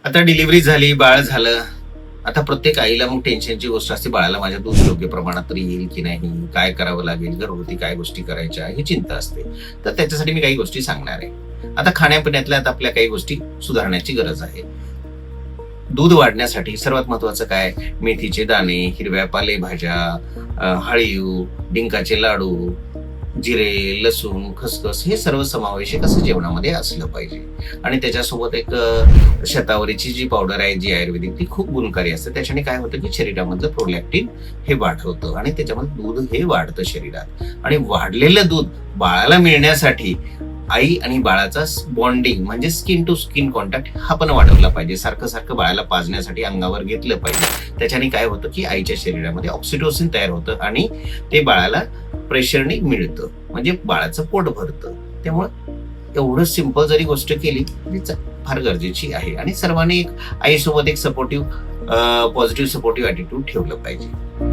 आता डिलिव्हरी झाली, बाळ झालं. आता प्रत्येक आईला मग टेन्शनची गोष्ट असते, बाळाला माझ्या दूध योग्य प्रमाणात तरी येईल की नाही, काय करावं लागेल, घरगुती काय गोष्टी करायच्या, ही चिंता असते. तर त्याच्यासाठी मी काही गोष्टी सांगणार आहे. आता खाण्यापिण्यातल्या आपल्या काही गोष्टी सुधारण्याची गरज आहे. दूध वाढण्यासाठी सर्वात महत्वाचं काय, मेथीचे दाणे, हिरव्या पालेभाज्या, हळीव, डिंकाचे लाडू, जिरे, लसूण, खसखस हे सर्व समावेशक असं जेवणामध्ये असलं पाहिजे. आणि त्याच्यासोबत एक शतावरीची जी पावडर आहे जी आयुर्वेदिक, ती खूप गुणकारी असते. त्याच्याने काय होतं की शरीरामधलं प्रोलॅक्टिन हे वाढवतं आणि त्याच्यामध्ये दूध हे वाढतं शरीरात. आणि वाढलेलं दूध बाळाला मिळण्यासाठी आई आणि बाळाचा बॉन्डिंग म्हणजे स्किन टू स्किन कॉन्टॅक्ट हा पण वाढवला पाहिजे. सारखं सारखं बाळाला पाजण्यासाठी अंगावर घेतलं पाहिजे. त्याच्याने काय होतं की आईच्या शरीरामध्ये ऑक्सिटोसिन तयार होतं आणि ते बाळाला प्रेशरने मिळतं, म्हणजे बाळाचं पोट भरतं. त्यामुळे एवढं सिंपल जरी गोष्ट केली तरी फार गरजेची आहे. आणि सर्वांनी एक आईसोबत एक सपोर्टिव्ह पॉझिटिव्ह सपोर्टिव्ह ॲटिट्यूड ठेवलं पाहिजे.